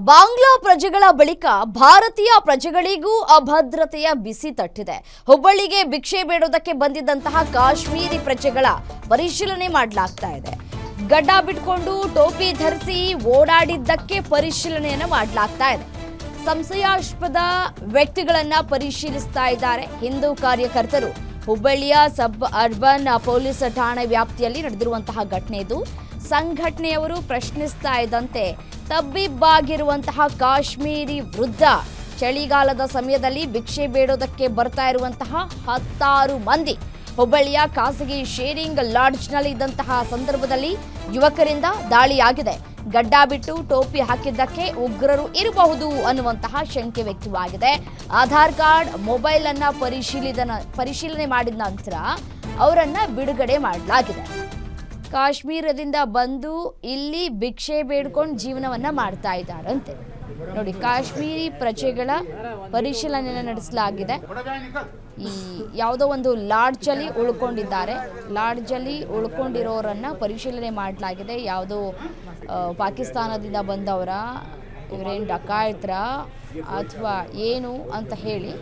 ಬಾಂಗ್ಲಾ ಪ್ರಜೆಗಳ ಬಳಿಕ ಭಾರತೀಯ ಪ್ರಜೆಗಳಿಗೂ ಅಭದ್ರತೆಯ ಬಿಸಿ ತಟ್ಟಿದೆ. ಹುಬ್ಬಳ್ಳಿಗೆ ಭಿಕ್ಷೆ ಬೇಡೋದಕ್ಕೆ ಬಂದಿದ್ದಂತಹ ಕಾಶ್ಮೀರಿ ಪ್ರಜೆಗಳ ಪರಿಶೀಲನೆ ಮಾಡಲಾಗ್ತಾ ಇದೆ. ಗಡ್ಡ ಬಿಟ್ಕೊಂಡು ಟೋಪಿ ಧರಿಸಿ ಓಡಾಡಿದ್ದಕ್ಕೆ ಪರಿಶೀಲನೆಯನ್ನು ಮಾಡಲಾಗ್ತಾ ಇದೆ. ಸಂಶಯಾಸ್ಪದ ವ್ಯಕ್ತಿಗಳನ್ನ ಪರಿಶೀಲಿಸ್ತಾ ಇದ್ದಾರೆ ಹಿಂದೂ ಕಾರ್ಯಕರ್ತರು. ಹುಬ್ಬಳ್ಳಿಯ ಸಬ್ ಅರ್ಬನ್ ಪೊಲೀಸ್ ಠಾಣೆ ವ್ಯಾಪ್ತಿಯಲ್ಲಿ ನಡೆದಿರುವಂತಹ ಘಟನೆ ಇದು. ಸಂಘಟನೆಯವರು ಪ್ರಶ್ನಿಸ್ತಾ ಇದ್ದಂತೆ ತಬ್ಬಿಬ್ಬಾಗಿರುವಂತಹ ಕಾಶ್ಮೀರಿ ವೃದ್ಧ ಚಳಿಗಾಲದ ಸಮಯದಲ್ಲಿ ಭಿಕ್ಷೆ ಬೇಡೋದಕ್ಕೆ ಬರ್ತಾ ಇರುವಂತಹ 10 ಮಂದಿ ಹುಬ್ಬಳ್ಳಿಯ ಖಾಸಗಿ ಶೇರಿಂಗ್ ಲಾಡ್ಜ್ನಲ್ಲಿ ಇದ್ದಂತಹ ಸಂದರ್ಭದಲ್ಲಿ ಯುವಕರಿಂದ ದಾಳಿಯಾಗಿದೆ. ಗಡ್ಡ ಬಿಟ್ಟು ಟೋಪಿ ಹಾಕಿದ್ದಕ್ಕೆ ಉಗ್ರರು ಇರಬಹುದು ಅನ್ನುವಂತಹ ಶಂಕೆ ವ್ಯಕ್ತವಾಗಿದೆ. ಆಧಾರ್ ಕಾರ್ಡ್ ಮೊಬೈಲ್ ಅನ್ನ ಪರಿಶೀಲನೆ ಮಾಡಿದ ನಂತರ ಅವರನ್ನ ಬಿಡುಗಡೆ ಮಾಡಲಾಗಿದೆ. ಕಾಶ್ಮೀರದಿಂದ ಬಂದು ಇಲ್ಲಿ ಭಿಕ್ಷೆ ಬೇಡ್ಕೊಂಡು ಜೀವನವನ್ನ ಮಾಡ್ತಾ ಇದ್ದಾರಂತೆ. ನೋಡಿ, ಕಾಶ್ಮೀರಿ ಪ್ರಜೆಗಳ ಪರಿಶೀಲನೆಯನ್ನು ನಡೆಸಲಾಗಿದೆ. ಈ ಯಾವುದೋ ಒಂದು ಲಾಡ್ಜಲ್ಲಿ ಉಳ್ಕೊಂಡಿದ್ದಾರೆ. ಲಾಡ್ಜಲ್ಲಿ ಉಳ್ಕೊಂಡಿರೋರನ್ನ ಪರಿಶೀಲನೆ ಮಾಡಲಾಗಿದೆ. ಯಾವುದೋ ಪಾಕಿಸ್ತಾನದಿಂದ ಬಂದವರ, ಇವರೇನು ಡಕಾಯಿತ್ರ ಅಥವಾ ಏನು ಅಂತ ಹೇಳಿ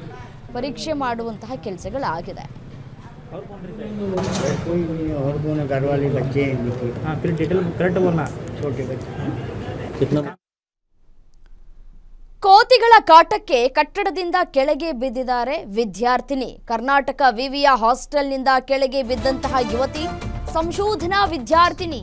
ಪರೀಕ್ಷೆ ಮಾಡುವಂತಹ ಕೆಲಸಗಳಾಗಿದೆ. और कौन घर वाले बच्चे हैं? हाँ, फिर डिटेल करेक्ट बोलना, छोटे बच्चे कितना. ಕೋತಿಗಳ ಕಾಟಕ್ಕೆ ಕಟ್ಟಡದಿಂದ ಕೆಳಗೆ ಬಿದ್ದಿದ್ದಾರೆ ವಿದ್ಯಾರ್ಥಿನಿ. ಕರ್ನಾಟಕ ವಿವಿಯ ಹಾಸ್ಟೆಲ್ನಿಂದ ಕೆಳಗೆ ಬಿದ್ದಂತಹ ಯುವತಿ ಸಂಶೋಧನಾ ವಿದ್ಯಾರ್ಥಿನಿ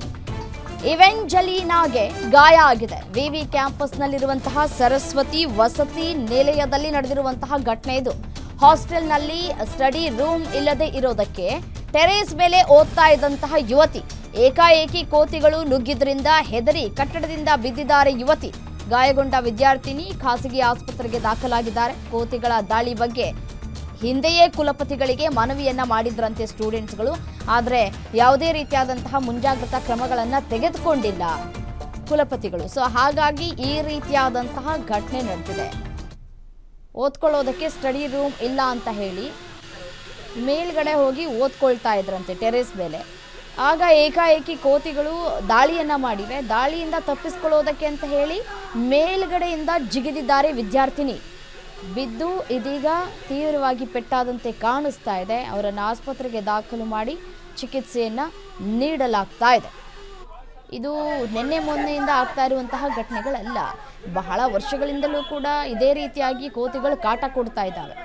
ಇವೆಂಜಲಿನಾಗೆ ಗಾಯ ಆಗಿದೆ. ವಿವಿ ಕ್ಯಾಂಪಸ್ನಲ್ಲಿರುವಂತಹ ಸರಸ್ವತಿ ವಸತಿ ನಿಲಯದಲ್ಲಿ ನಡೆದಿರುವಂತಹ ಘಟನೆ ಇದು. ಹಾಸ್ಟೆಲ್ನಲ್ಲಿ ಸ್ಟಡಿ ರೂಮ್ ಇಲ್ಲದೆ ಇರೋದಕ್ಕೆ ಟೆರೇಸ್ ಮೇಲೆ ಓದ್ತಾ ಇದ್ದಂತಹ ಯುವತಿ ಏಕಾಏಕಿ ಕೋತಿಗಳು ನುಗ್ಗಿದ್ರಿಂದ ಹೆದರಿ ಕಟ್ಟಡದಿಂದ ಬಿದ್ದಿದ್ದಾರೆ ಯುವತಿ. ಗಾಯಗೊಂಡ ವಿದ್ಯಾರ್ಥಿನಿ ಖಾಸಗಿ ಆಸ್ಪತ್ರೆಗೆ ದಾಖಲಾಗಿದ್ದಾರೆ. ಕೋತಿಗಳ ದಾಳಿ ಬಗ್ಗೆ ಹಿಂದೆಯೇ ಕುಲಪತಿಗಳಿಗೆ ಮನವಿಯನ್ನ ಮಾಡಿದ್ರಂತೆ ಸ್ಟೂಡೆಂಟ್ಸ್ಗಳು. ಆದರೆ ಯಾವುದೇ ರೀತಿಯಾದಂತಹ ಮುಂಜಾಗ್ರತಾ ಕ್ರಮಗಳನ್ನು ತೆಗೆದುಕೊಂಡಿಲ್ಲ ಕುಲಪತಿಗಳು. ಸೊ ಹಾಗಾಗಿ ಈ ರೀತಿಯಾದಂತಹ ಘಟನೆ ನಡೆದಿದೆ. ಓದ್ಕೊಳ್ಳೋದಕ್ಕೆ ಸ್ಟಡಿ ರೂಮ್ ಇಲ್ಲ ಅಂತ ಹೇಳಿ ಮೇಲ್ಗಡೆ ಹೋಗಿ ಓದ್ಕೊಳ್ತಾ ಇದ್ರಂತೆ ಟೆರೇಸ್ ಮೇಲೆ. ಆಗ ಏಕಾಏಕಿ ಕೋತಿಗಳು ದಾಳಿಯನ್ನ ಮಾಡಿವೆ. ದಾಳಿಯಿಂದ ತಪ್ಪಿಸ್ಕೊಳ್ಳೋದಕ್ಕೆ ಅಂತ ಹೇಳಿ ಮೇಲ್ಗಡೆಯಿಂದ ಜಿಗಿದಿದ್ದಾರೆ ವಿದ್ಯಾರ್ಥಿನಿ. ಬಿದ್ದು ಇದೀಗ ತೀವ್ರವಾಗಿ ಪೆಟ್ಟಾದಂತೆ ಕಾಣಿಸ್ತಾ ಇದೆ. ಅವರನ್ನು ಆಸ್ಪತ್ರೆಗೆ ದಾಖಲು ಮಾಡಿ ಚಿಕಿತ್ಸೆಯನ್ನ ನೀಡಲಾಗ್ತಾ ಇದೆ. ಇದು ನಿನ್ನೆ ಮೊನ್ನೆಯಿಂದ ಆಗ್ತಾ ಇರುವಂತಹ ಘಟನೆಗಳಲ್ಲ. ಬಹಳ ವರ್ಷಗಳಿಂದಲೂ ಕೂಡ ಇದೇ ರೀತಿಯಾಗಿ ಕೋತಿಗಳು ಕಾಟ ಕೊಡ್ತಾ ಇದ್ದಾವೆ.